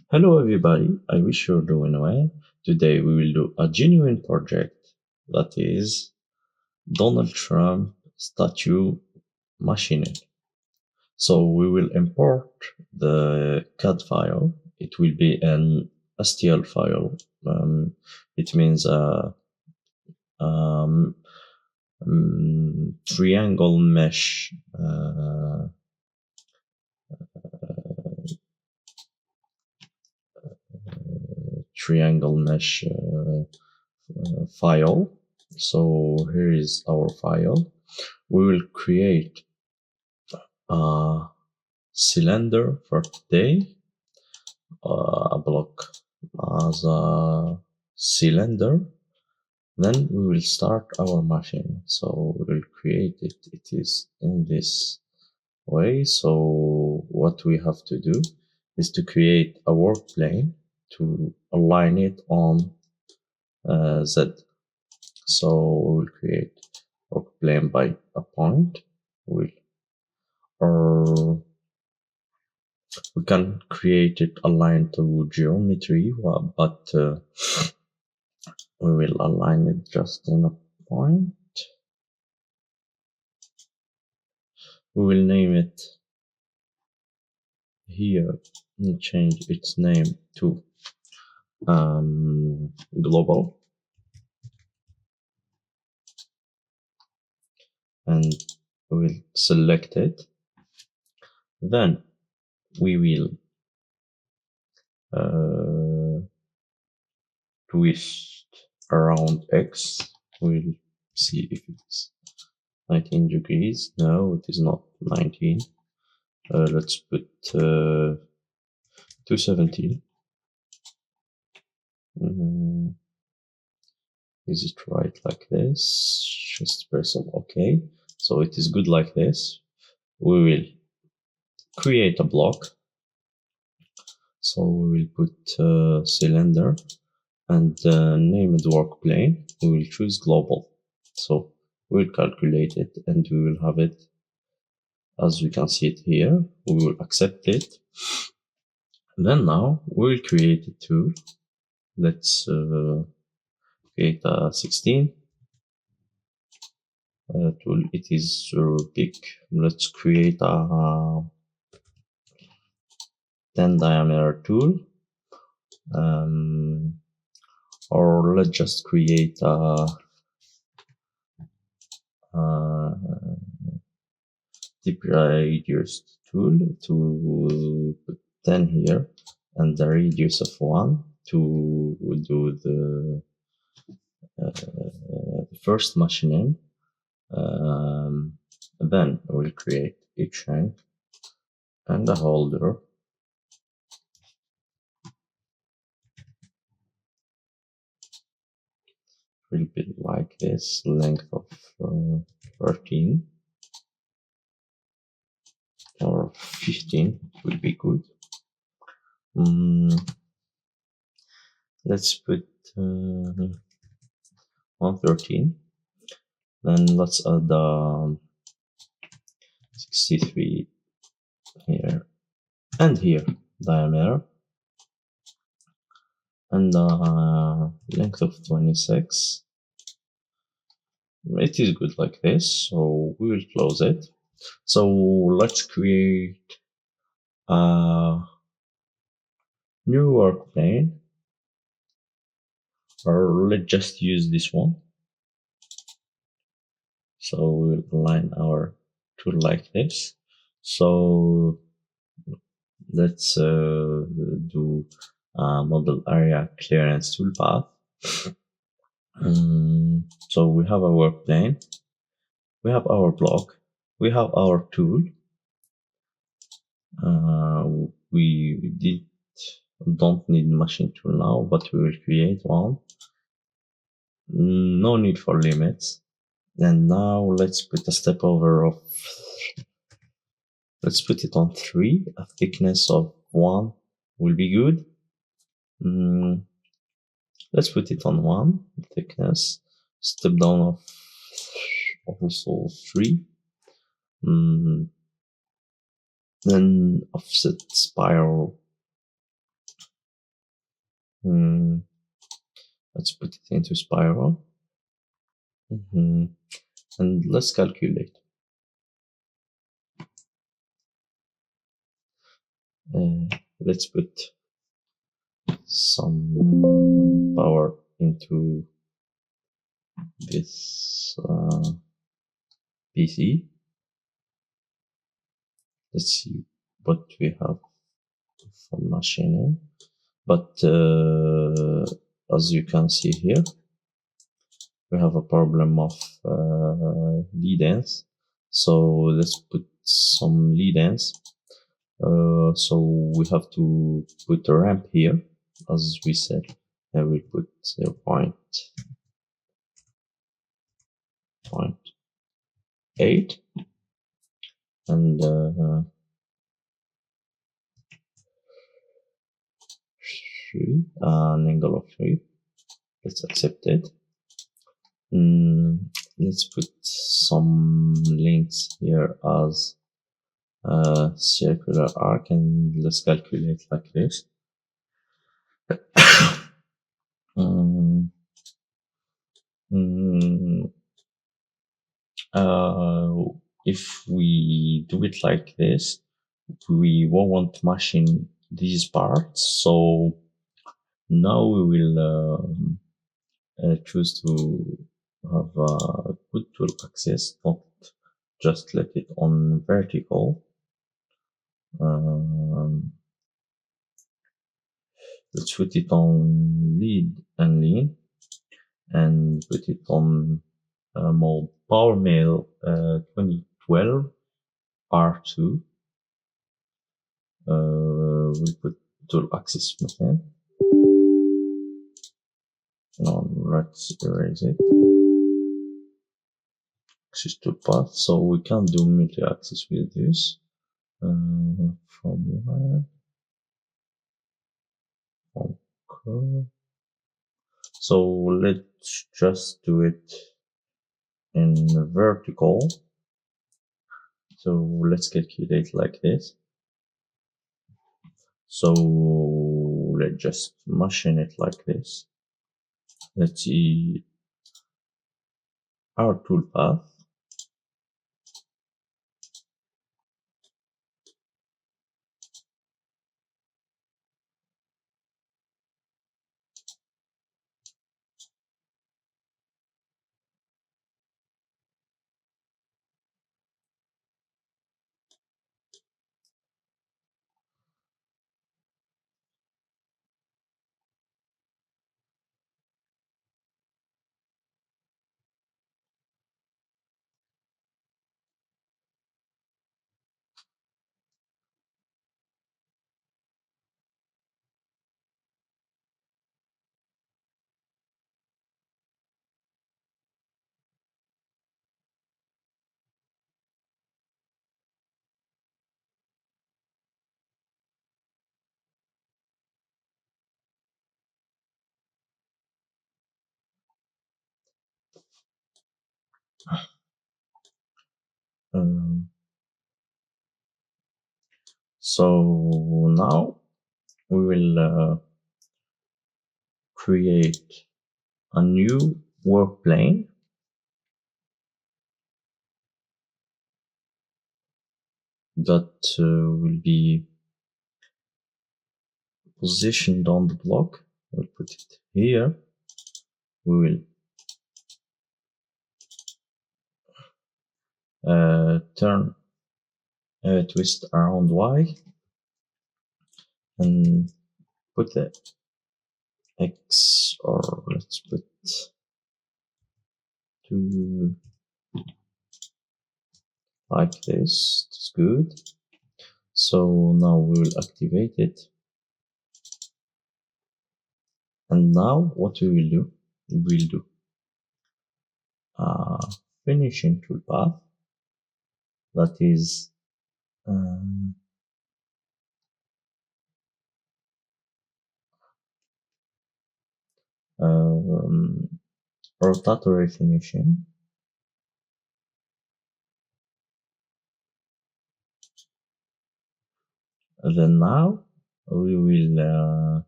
Hello everybody, I wish you're doing well. Today we will do a genuine project that is Donald Trump statue machining. So we will import the CAD file. It will be an STL file. It means a um, triangle mesh file. So here is our file. We will create a cylinder for today, a block as a cylinder. Then we will start our machine. So we will create it. It is in this way. So what we have to do is to create a work plane to align it on Z. So we will create work plane by a point. Or we can create it aligned to geometry, but we will align it just in a point. We will name it here and change its name to global, and we will select it. Then we will twist around X. We'll see if it's 19 degrees. No, it is not 19. Let's put 217. Is it right like this? Just press on OK. So it is good like this. We will create a block. So we will put cylinder and name it work plane. We will choose global. So we will calculate it and we will have it as we can see it here. We will accept it. Then now we will create a tool. Let's create a 16 tool. It is big. Let's create a 10 diameter tool. Or let's just create a tip radius tool to put 10 here and the radius of 1 to do the first machining. Then we'll create a shank and a holder. Will be like this, length of 13 or 15 will be good. Let's put 113. Then let's add 63 here and here diameter, and length of 26. It is good like this, so we will close it. So let's create a new work plane, or let's just use this one. So we'll align our tool like this. So let's do model area clearance toolpath. So we have a work plane, we have our block, we have our tool. We don't need machine tool now, but we will create one. No need for limits. And now let's put a step over of, let's put it on 3. A thickness of 1 will be good. Let's put it on 1 thickness. Step down of also 3. Then offset spiral Hmm, let's put it into spiral. And let's calculate. Let's put some power into this PC. Let's see what we have for machining. But as you can see here, we have a problem of lead ends. So let's put some lead ends. So we have to put a ramp here, as we said. I will put 0.8 and 3, an angle of 3. Let's accept it. Let's put some links here as circular arc, and let's calculate like this. um, mm, if we do it like this, we won't want to machine these parts. So now we will choose to have a good tool axis, not just let it on vertical. Um, let's put it on lead and lean and put it on mode PowerMill 2012 R2. We put tool axis method. Now let's erase it. Axis toolpath. So we can do multi-axis with this. From where? Okay. So let's just do it in vertical. So let's calculate like this. So let's just machine it like this. Let's see our toolpath. Um, so now we will create a new work plane that will be positioned on the block. We'll put it here. We will turn twist around Y and put the X, or let's put 2 like this. It's good. So now we will activate it. And now what we will do, we'll do a finishing toolpath that is um, rotatory finishing. Then now we will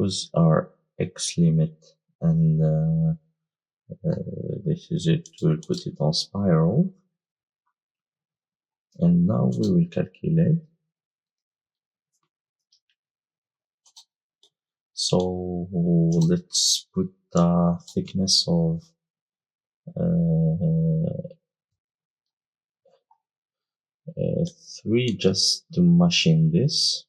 use our X limit, and this is it. We'll put it on spiral, and now we will calculate. So let's put the thickness of 3 just to machine this.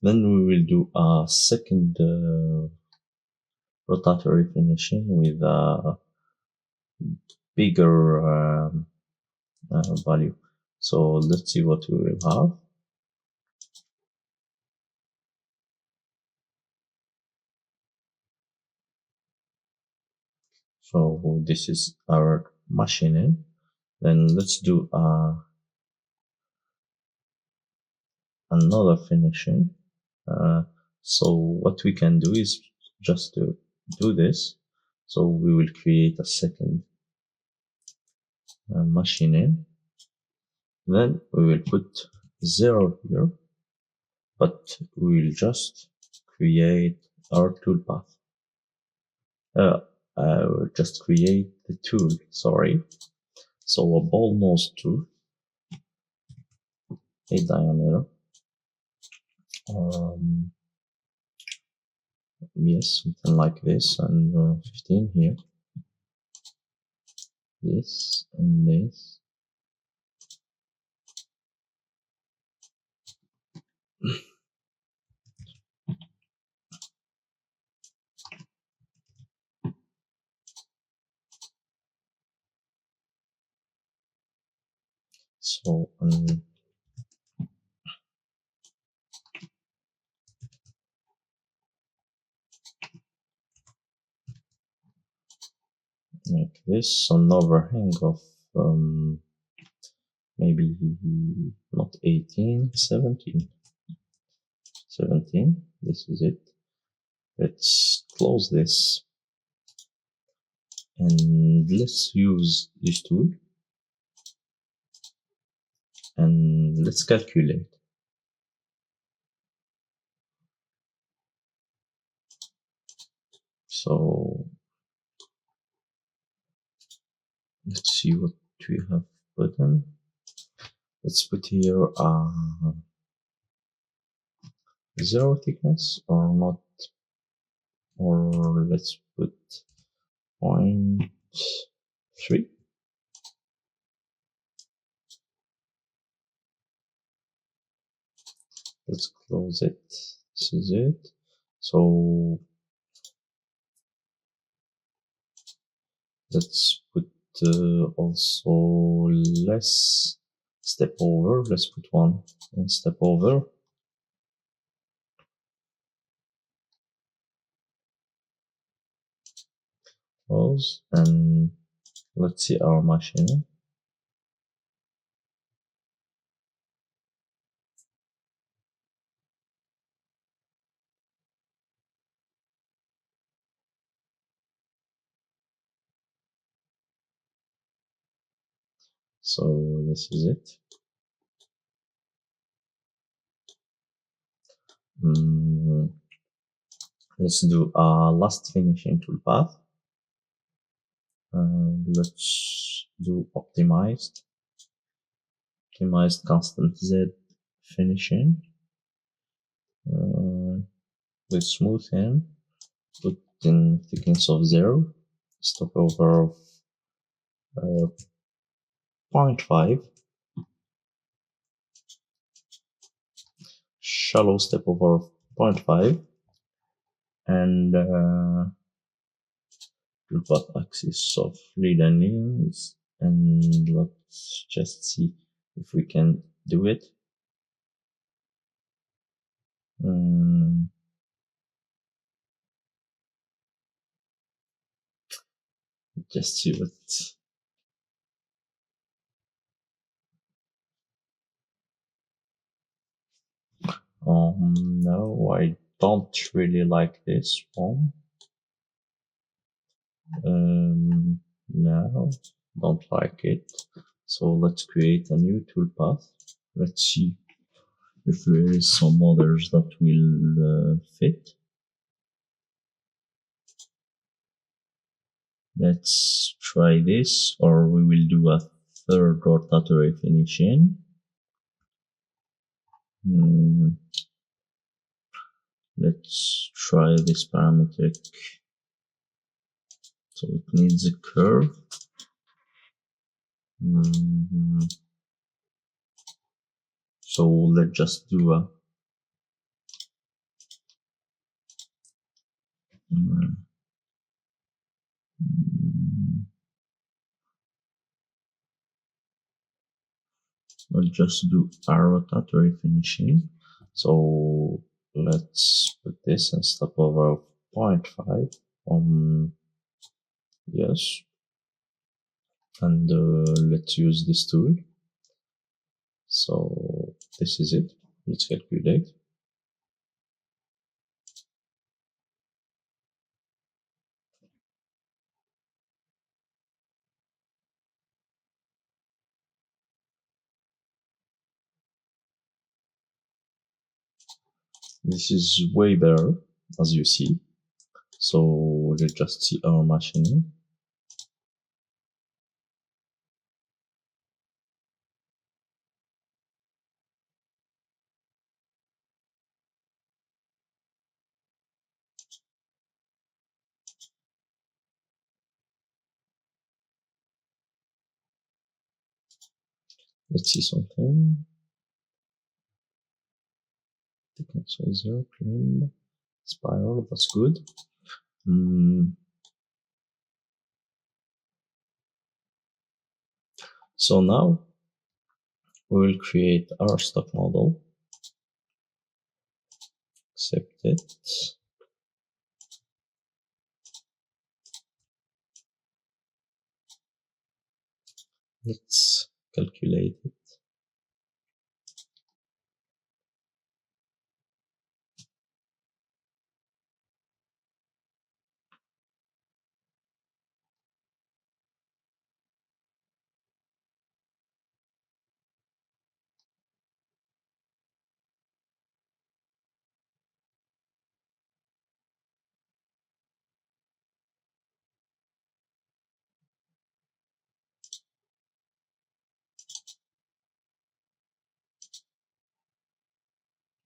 Then we will do a second rotatory finishing with a bigger value. So let's see what we will have. So this is our machining. Then let's do another finishing. So what we can do is just to do this. So we will create a second machining. Then we will put 0 here, but we will just create our toolpath. Just create the tool, sorry. So a ball nose tool, a diameter. Yes, something like this, and 15 here. This and this. So like this, an overhang of maybe not 18, 17. 17, this is it. Let's close this, and let's use this tool, and let's calculate. So let's see what we have put in. Let's put here 0 thickness or not, or let's put 0.3. Let's close it. This is it. So let's put also less step over. Let's put 1 step over. Close, and let's see our machine. So this is it. Let's do a last finishing toolpath. Let's do optimized constant Z finishing. With smoothing, put in thickness of 0, step over of 0.5, shallow step over of 0.5, and toolpath axis of lead and needles, and let's just see if we can do it. Just see what. No, I don't really like this one. No, don't like it. So let's create a new toolpath. Let's see if there is some others that will fit. Let's try this, or we will do a third rotatory finishing. Let's try this parametric. So it needs a curve. So let's just do a let's just do a rotatory finishing. So let's put this and step over 0.5. Yes, and let's use this tool. So this is it. Let's calculate. This is way better, as you see. So let's just see our machining. Let's see something. So 0, clean, spiral, that's good. So now we will create our stock model. Accept it. Let's calculate it.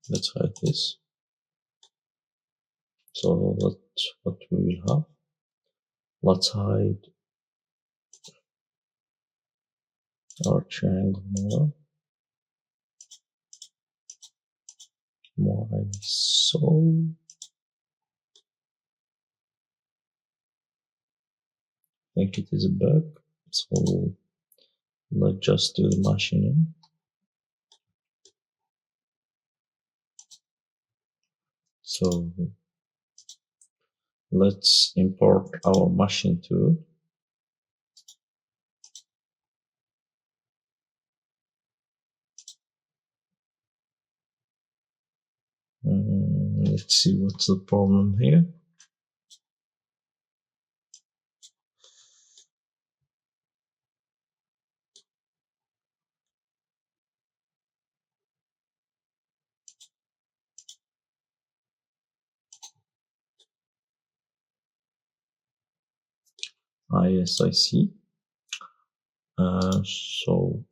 Let's hide this. So that's what we will have. Let's hide our triangle model. Why so? I think it is a bug. So let's just do the machining. So let's import our machine tool. Let's see what's the problem here. Yes, I see. So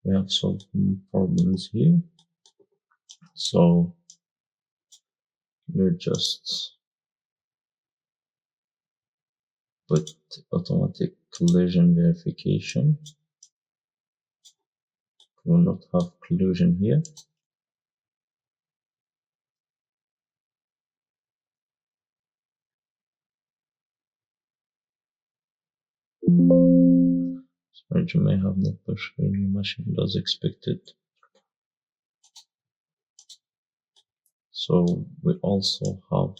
we have some problems here. So we'll just put automatic collision verification. We will not have collision here. So you may have not pushed any machine as expected. So we also have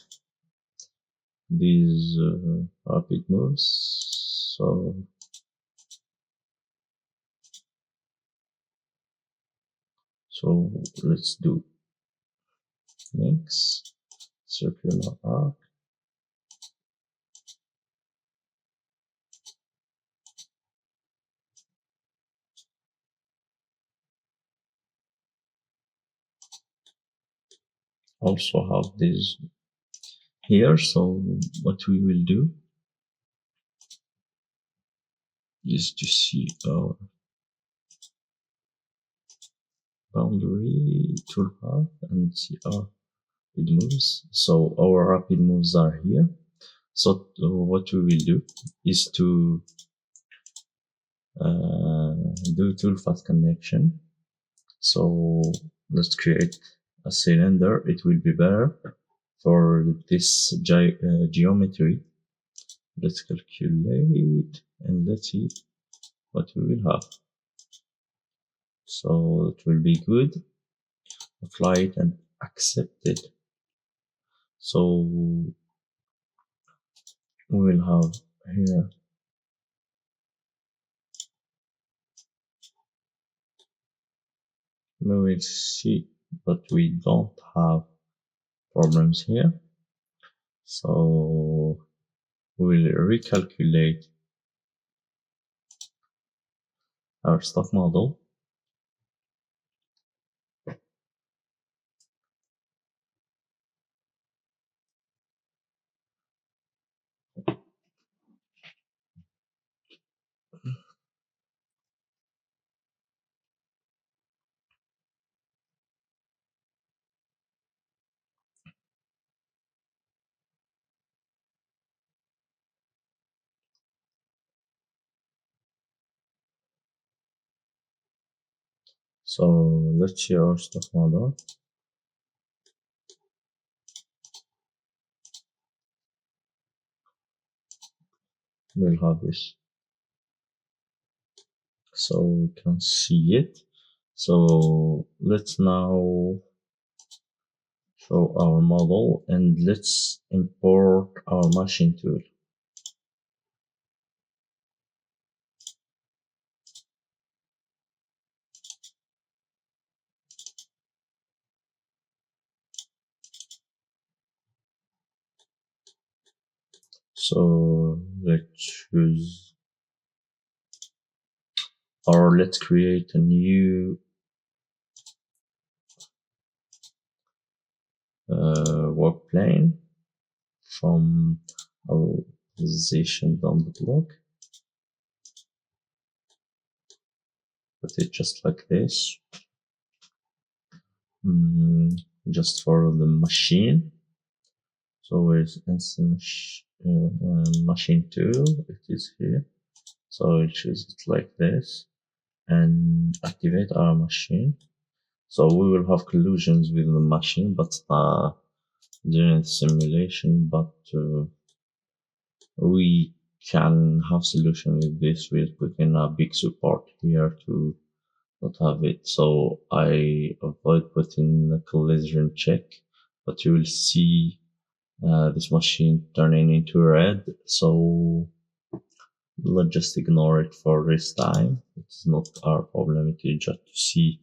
these rapid moves. So let's do mix circular arc. also have this here. So what we will do is to see our boundary toolpath and see our rapid moves. So our rapid moves are here. So what we will do is to do toolpath connection. So let's create a cylinder. It will be better for this geometry. Let's calculate and let's see what we will have. So it will be good. Apply it and accept it. So we will have here we will see, but we don't have problems here. So we'll recalculate our stock model. So let's see our stock model. We'll have this. So we can see it. So let's now show our model and let's import our machine tool. So let's choose, or let's create a new work plane from a position down the block. Put it just like this, just for the machine. So where's instant machine tool? It is here. So we'll choose it like this and activate our machine. So we will have collisions with the machine, but during the simulation, but we can have solution with this. We'll put in a big support here to not have it. So I avoid putting a collision check, but you will see this machine turning into red. So let's just ignore it for this time. It's not our problem. It is just to see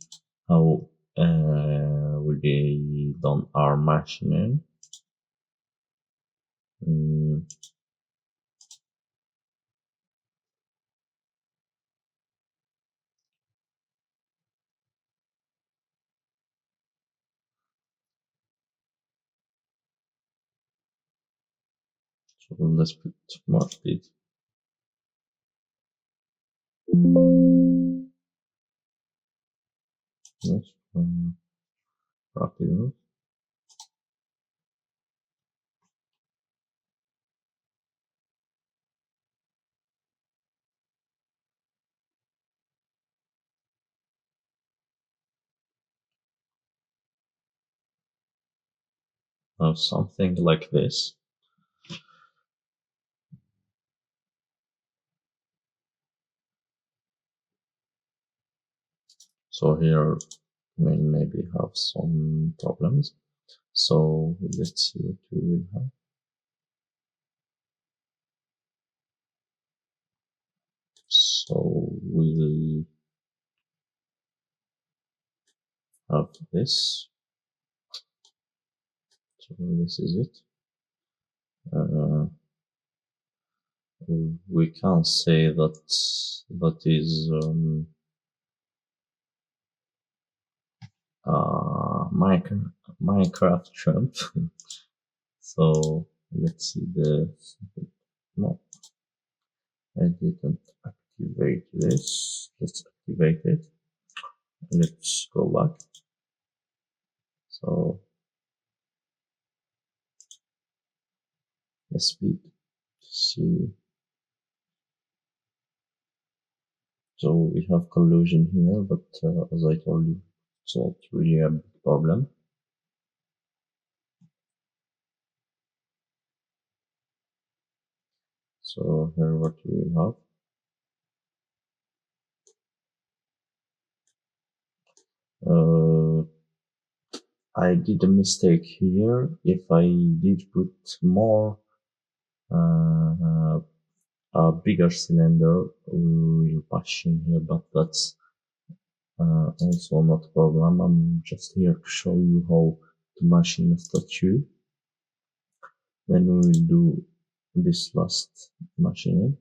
how will be done our machining. So let's put more speed. Yes, rapid. Something like this. So here we maybe have some problems. So let's see what we will have. So we'll have this. So this is it. We can't say that that is Minecraft shrimp. So let's see the, no, I didn't activate this. Let's activate it. Let's go back. So let's speed. See. So we have collision here, but as I told you, it's not really a big problem. So here what we have. I did a mistake here. If I did put more uh, a bigger cylinder, we will push in here, but that's also not a problem. I'm just here to show you how to machine a statue. Then we will do this last machining.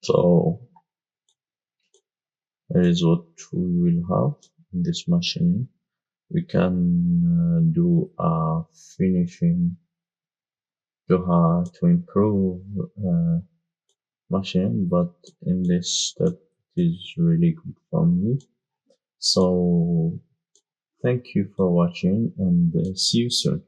So here is what we will have in this machine. We can do a finishing to improve machine, but in this step it is really good for me. So thank you for watching and see you soon.